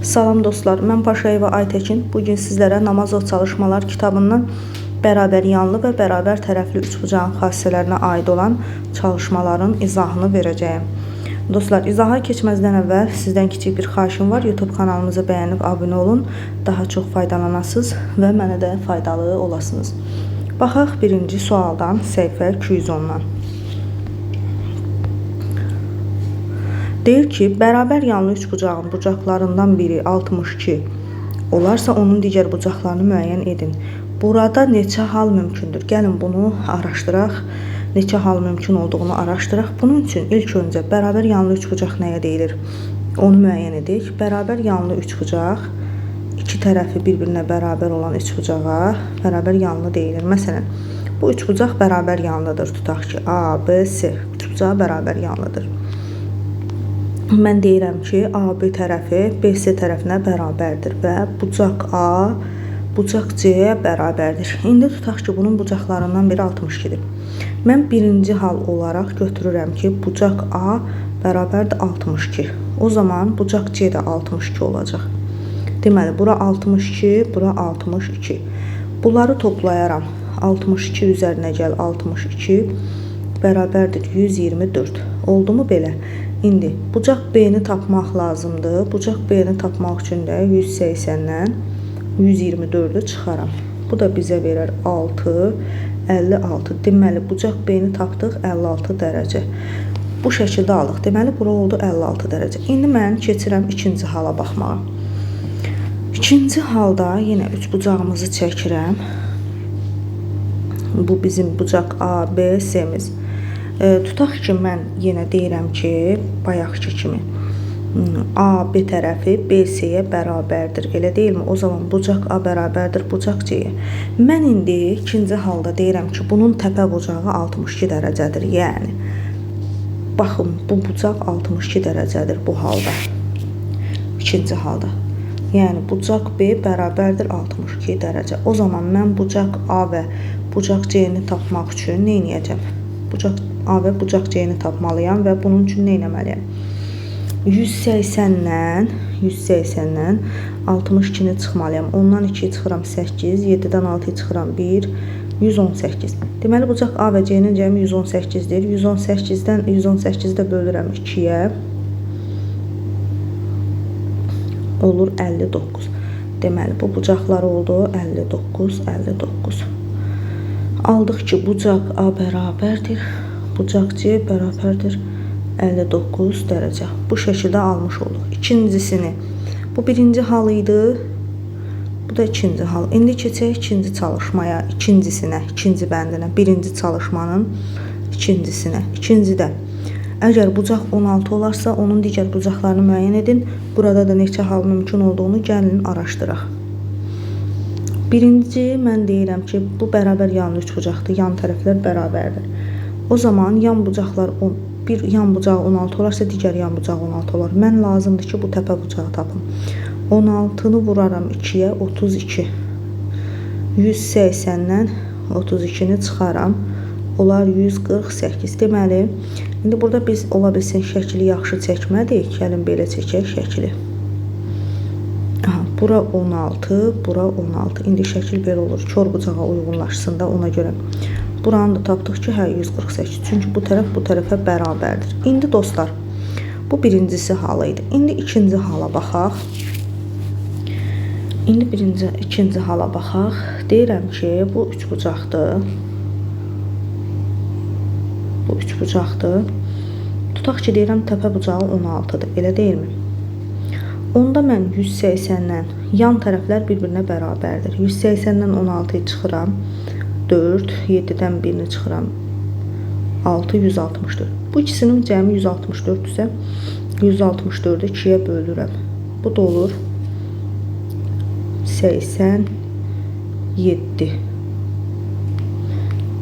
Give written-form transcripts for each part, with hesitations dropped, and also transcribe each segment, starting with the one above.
Salam dostlar, mən Paşayeva Aytekin. Bugün sizlərə Namazov çalışmalar kitabından bərabər yanlı və bərabər tərəfli üçbucağın xassələrinə aid olan çalışmaların izahını verəcəyim. Dostlar, izaha keçməzdən əvvəl sizdən kiçik bir xahişim var. YouTube kanalımızı bəyənib abunə olun. Daha çox faydalanasınız və mənə də faydalı olasınız. Baxaq birinci sualdan, səhifə 210-dan. Deyir ki, bərabər yanlı üçbucağın bucaqlarından biri 62 olarsa onun digər bucaqlarını müəyyən edin. Burada neçə hal mümkündür? Gəlin bunu araşdıraq. Neçə hal mümkün olduğunu araşdıraq. Bunun üçün ilk öncə bərabər yanlı üçbucaq nəyə deyilir? Onu müəyyən edək. Bərabər yanlı üçbucaq iki tərəfi bir-birinə bərabər olan üçbucağa bərabər yanlı deyilir. Məsələn, bu üçbucaq bərabər yanlıdır. Tutaq ki, A, B, C üçbucağı bərabər yanlıdır. Mən deyirəm ki, AB tərəfi BC tərəfinə bərabərdir və bucaq A bucaq C-yə bərabərdir. İndi tutaq ki, bunun bucaqlarından biri 62-dir. Mən birinci hal olaraq götürürəm ki, bucaq A bərabərdir 62. O zaman bucaq C də 62 olacaq. Deməli, bura 62, bura 62. Bunları toplayaram. 62 üzərinə gəl 62 bərabərdir 124. Oldu mu belə? İndi bucaq B-ni tapmaq lazımdır. Bucaq B-ni tapmaq üçün də 180-dən 124-ü çıxaram. Bu da bizə verər 6, 56. Deməli, bucaq B-ni tapdıq 56 dərəcə. Bu şəkildə alıq. Deməli, bura oldu 56 dərəcə. İndi mən keçirəm ikinci hala baxmağa. İkinci halda yenə üçbucağımızı çəkirəm. Bu bizim bucaq A, B, C-miz. Tutaq ki, mən yenə deyirəm ki, bayaqki kimi A, B tərəfi BC-yə bərabərdir. Elə deyilmi? O zaman bucaq A bərabərdir bucaq C-yə. Mən indi ikinci halda deyirəm ki, bunun təpə bucağı 62 dərəcədir. Yəni, baxın, bu bucaq 62 dərəcədir bu halda. İkinci halda. Yəni, bucaq B bərabərdir 62 dərəcə. O zaman mən bucaq A və bucaq C-ni tapmaq üçün nə edəcəm? Bucaq A və bucaq C-ni tapmalıyam və bunun üçün nə etməliyəm? 180-dən 62-ni çıxmalıyam. Ondan 2 çıxıram 8, 7-dən 6 çıxıram 1, 118. Deməli, bucaq A və C-nin cəmi 118-dir. 118-dən 118-i də bölürəm 2-yə. Olur 59. Deməli, bu bucaqlar oldu 59, 59. Aldıq ki, bucaq A bərabərdir, bucaq C bərabərdir 59 dərəcə. Bu şəkildə almış olduq. İkincisini, bu birinci hal idi, bu da ikinci hal. İndi keçək ikinci çalışmaya, ikincisinə, ikinci bəndinə, birinci çalışmanın ikincisinə. İkincidə, əgər bucaq 16 olarsa, onun digər bucaqlarını müəyyən edin. Burada da neçə hal mümkün olduğunu gəlin araşdıraq. Birinci, mən deyirəm ki, bu bərabər yanlı üçbucaqdır, yan tərəflər bərabərdir. O zaman yan bucaqlar, bir yan bucağı 16 olarsa, digər yan bucağı 16 olar. Mən lazımdır ki, bu təpə bucağı tapım. 16-nı vuraram 2-yə, 32. 180-dən 32-ni çıxaram, olar 148. Deməli, indi burada biz ola bilsin şəkili yaxşı çəkmədik. Gəlin belə çəkək şəkili. Bura 16, bura 16. İndi şəkil belə olur. Kör bucağa uyğunlaşsın da ona görə. Buranı da tapdıq ki, 148. Çünki bu tərəf bu tərəfə bərabərdir. İndi dostlar, bu birincisi halı idi. İndi ikinci hala baxaq. İkinci hala baxaq. Deyirəm ki, bu üçbucaqdır. Bu üçbucaqdır. Tutaq ki, deyirəm təpə bucağı 16-dır. Elə deyilmi? Onda mən 180-dən yan tərəflər bir-birinə bərabərdir. 180-dən 16-yı çıxıram 4, 7-dən 1-ni çıxıram 6, 164. Bu ikisinin cəmi 164-dürsə 164-ü 2-yə bölürəm. Bu da olur 87.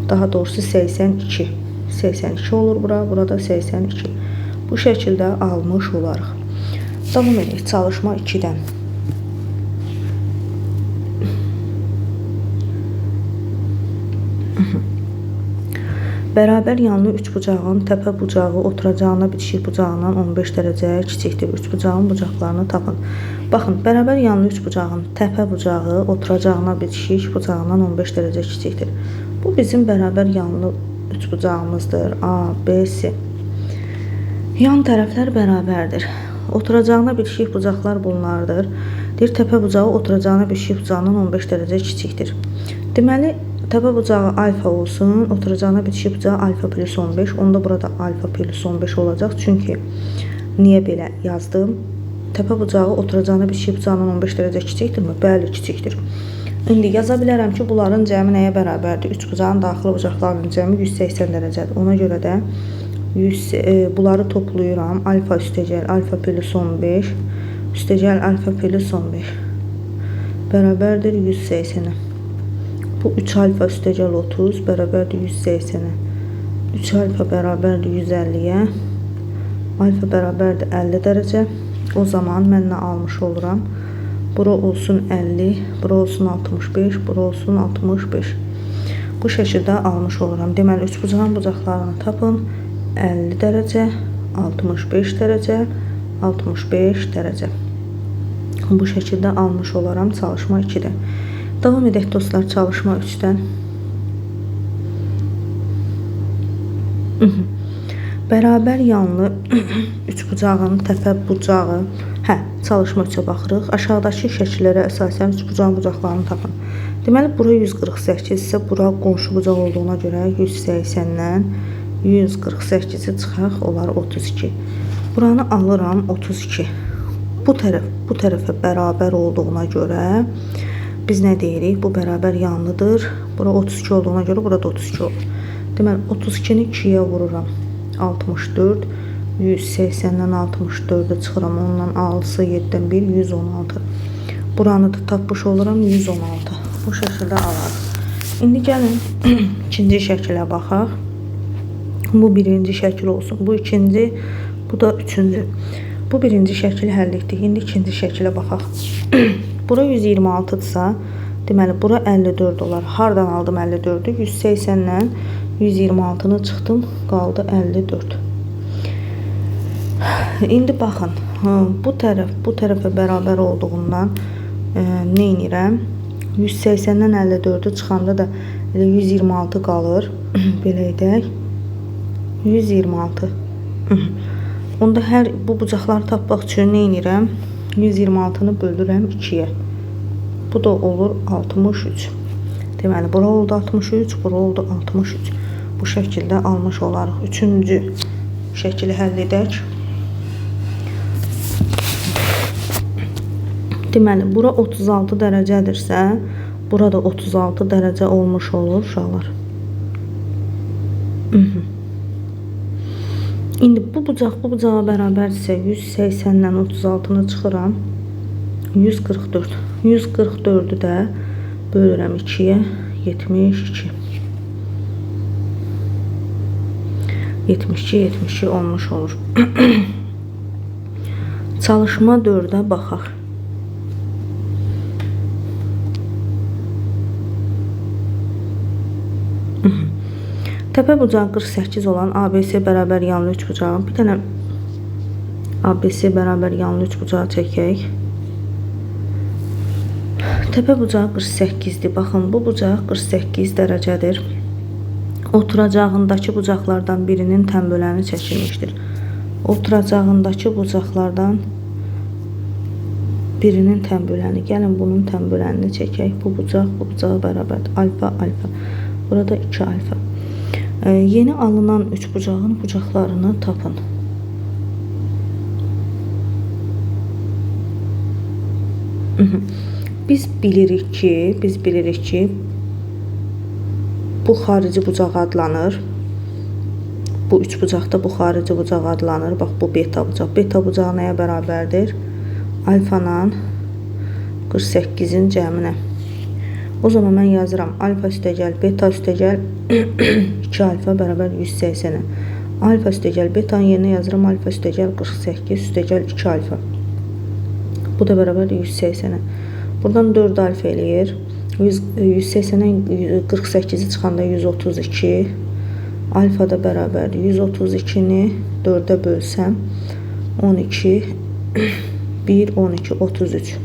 Daha doğrusu 82. 82 olur bura, burada 82. Bu şəkildə almış olarıq. Davam edək çalışma 2-dən. Bərabər yanlı üç bucağın təpə bucağı oturacağına bitişik bucağından 15 dərəcəyə kiçikdir. Üç bucağın bucaqlarını tapın. Baxın, bərabər yanlı üç bucağın təpə bucağı oturacağına bitişik bucağından 15 dərəcə kiçikdir. Bu bizim bərabər yanlı üç bucağımızdır. A, B, C. Yan tərəflər bərabərdir. Oturacağına bitişik bucaqlar bunlardır. Deyir, təpə bucağı oturacağına bitişik bucağından 15 dərəcə kiçikdir. Deməli, təpə bucağı alfa olsun, oturacağına bitişik bucağı alfa plus 15. Onda burada alfa plus 15 olacaq. Çünki niyə belə yazdım? Təpə bucağı oturacağına bitişik bucağından 15 dərəcə kiçikdirmi? Bəli, kiçikdir. İndi yaza bilərəm ki, bunların cəmi nəyə bərabərdir? Üç bucağın daxili bucaqlarının cəmi 180 dərəcədir. Ona görə də bunları toplayıram. Alfa üstəgəl alfa plus 15 üstəgəl alfa plus 15 bərabərdir 180-ə. Bu 3 alfa üstəgəl 30 bərabərdir 180-ə. 3 alfa bərabərdir 150-yə. Alfa bərabərdir 50 dərəcə. O zaman mən nə almış oluram? Bura olsun 50, bura olsun 65, bura olsun 65. Bu şəkildə almış oluram. Deməli, üç bucağın bucaqlarını tapın. 50 dərəcə, 65 dərəcə, 65 dərəcə. Bu şəkildə almış olaram çalışma 2-də. Davam edək dostlar çalışma 3-dən. Bərabər yanlı üç bucağın təpə bucağı. Çalışma 3-ə baxırıq. Aşağıdakı şəkillərə əsasən üç bucağın bucaqlarını tapın. Deməli, bura 148 isə bura qonşu bucaq olduğuna görə 180-dən 148-i çıxaq, olar 32. Buranı alıram 32. Bu tərəfə bərabər olduğuna görə biz nə deyirik? Bu bərabər yanlıdır. Bura 32 olduğuna görə burada 32 olur. Deməli, 32-ni 2-yə vururam. 64, 180-dən 64-ə çıxıram. Ondan 6-sı 7-dən 1, 116. Buranı da tapmış oluram 116. Bu şəkildə alarıq. İndi gəlin ikinci şəkilə baxaq. Bu birinci şəkil olsun. Bu ikinci, bu da üçüncü. Bu birinci şəkil həll etdik. İndi ikinci şəkilə baxaq. Bura 126-dırsa, deməli, bura 54 olar. Hardan aldım 54-ü? 180-dən 126-nı çıxdım, qaldı 54. İndi baxın, bu tərəfə bərabər olduğundan nə edirəm? 180-dən 54-ü çıxanda da 126 qalır. Belə edək. 126. Onda hər bu bucaqları tapmaq üçün nə edirəm? 126-nı bölürəm 2-yə. Bu da olur 63. Deməli, bura oldu 63, bura oldu 63. Bu şəkildə almış olarıq. Üçüncü şəkili həll edək. Deməli, bura 36 dərəcədirsə, burada 36 dərəcə olmuş olur uşaqlar. İndi bu bucağa bərabərdirsə 180-dən 36-nı çıxıram. 144. 144-ü də bölürəm 2-yə, 72. 72 olmuş olur. Çalışma 4-ə baxaq. Təpə bucağı 48 olan ABC bərabər yanlı üç bucağın bir dənə ABC bərabər yanlı üç bucağı çəkək. Təpə bucağı 48-dir. Baxın, bu bucaq 48 dərəcədir. Oturacağındakı bucaqlardan birinin tənböləni çəkilmişdir. Oturacağındakı bucaqlardan birinin tənböləni. Gəlin bunun tənbölənini çəkək. Bu bucağa bərabərdir. Alfa, alfa. Burada 2 alfa. Yeni alınan üç bucağın bucaqlarını tapın. Biz bilirik ki bu xarici bucaq adlanır. Bu üç bucaqda bu xarici bucaq adlanır. Bax, bu beta bucaq. Beta bucağı nəyə bərabərdir? Alfanın 48-in cəminə. O zaman mən yazıram alfa üstəgəl beta üstəgəl 2 alfa bərabər 180-ə. Alfa üstəgəl betanın yerinə yazıram alfa üstəgəl 48 üstəgəl 2 alfa. Bu da bərabər 180-ə. Buradan 4 alfa eləyir. 180-dən 48-i çıxanda 132. Alfa da bərabərdir 132-ni 4-ə bölsəm 12 1 12 33.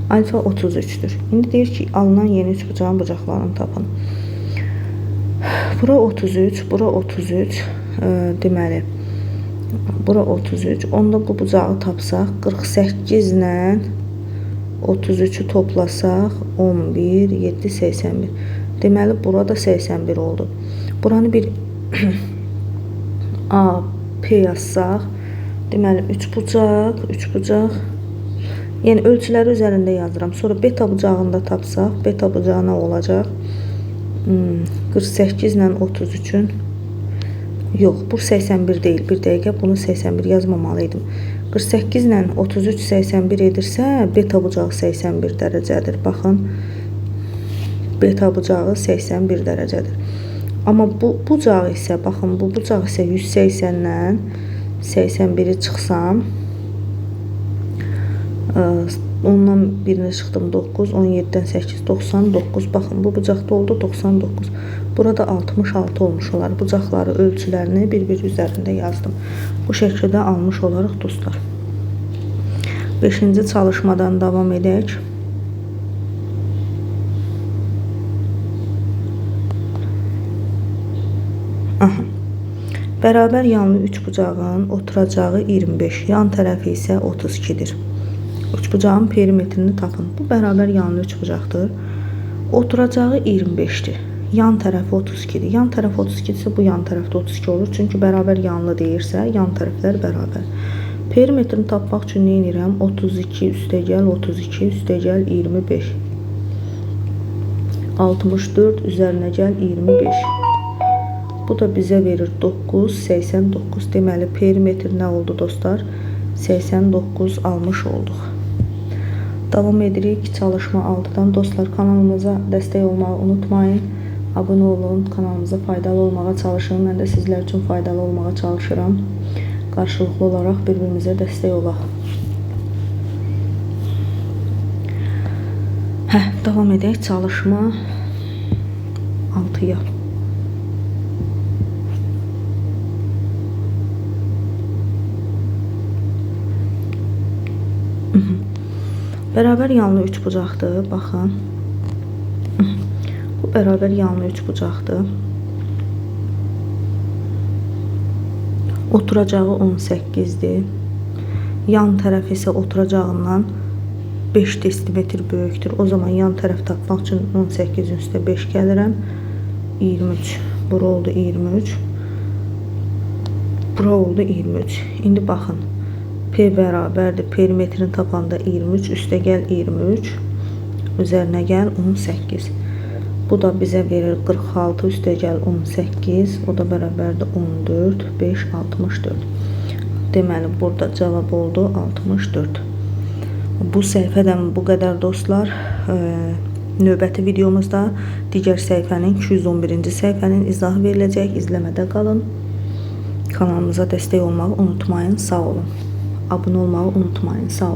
Alfa 33'dür. İndi deyir ki, alınan yeni üçbucağın bucaqlarını tapın. Bura 33, bura 33. Deməli, bura 33. Onda bu bucağı tapsaq 48 ilə 33'ü toplasaq 11 7 81. Deməli, burada 81 oldu. Buranı bir A, P yazsaq, deməli 3 bucaq. Yəni ölçüləri üzərində yazıram. Sonra beta bucağında tapsaq, beta bucağı nə olacaq? 48 ilə 33'ün yox, bu 81 deyil. Bir dəqiqə bunu 81 yazmamalıydım. 48 ilə 33 81 edirsə, beta bucağı 81 dərəcədir. Baxın, beta bucağı 81 dərəcədir. Amma bu bucağı isə, baxın, bu bucağı isə 180-dən 81'i çıxsam, ondan birini çıxdım 9, 17'dən 8, 99. Baxın, bu bucaqda oldu 99. Burada 66 olmuş olar. Bucaqları, ölçülərini bir-bir üzərində yazdım. Bu şəkildə almış olarıq dostlar. 5-ci çalışmadan davam edək. Aha. Bərabər yanlı üç bucağın oturacağı 25, yan tərəfi isə 32'dir. Üçbucağın perimetrini tapın. Bu bərabər yanlı üçbucaqdır. Oturacağı 25'dir. Yan tərəfi 32'dir. Yan tərəf 32 ise bu yan tərəfdə 32 olur. Çünki bərabər yanlı deyirsə, yan tərəflər bərabər. Perimetrini tapmaq üçün nə edirəm? 32 üstəgəl 32 üstəgəl 25. 64 üzərinə gəl 25. Bu da bizə verir 9, 89. Deməli, perimetr nə oldu dostlar? 89 almış olduq. Davam edirik çalışma 6'dan. Dostlar, kanalımıza dəstək olmağı unutmayın. Abunə olun, kanalımıza faydalı olmağa çalışın. Mən də sizlər üçün faydalı olmağa çalışıram. Qarşılıqlı olaraq bir-birimizə dəstək olaq. Davam edək çalışma 6'ya. Bərabər yanlı üç bucaqdır. Baxın. Bu bərabər yanlı üç bucaqdır. Oturacağı 18'dir. Yan tərəf isə oturacağından 5 desimetr böyükdür. O zaman yan tərəf tapmaq üçün 18 üstə 5 gəlirəm. 23. Bura oldu 23. Bura oldu 23. İndi baxın. P bərabərdir. Perimetrini tapanda 23 üstə gəl 23. Üzərinə gəl 18. Bu da bizə verir 46 üstə gəl 18. O da bərabərdir 14 5 64. Deməli, burada cavab oldu 64. Bu səhifədən bu qədər dostlar. Növbəti videomuzda digər səhifənin 211-ci səhifənin izahı veriləcək. İzləmədə qalın. Kanalımıza dəstək olmağı unutmayın. Sağ olun. Abunə olmağı unutmayın. Sağ olun.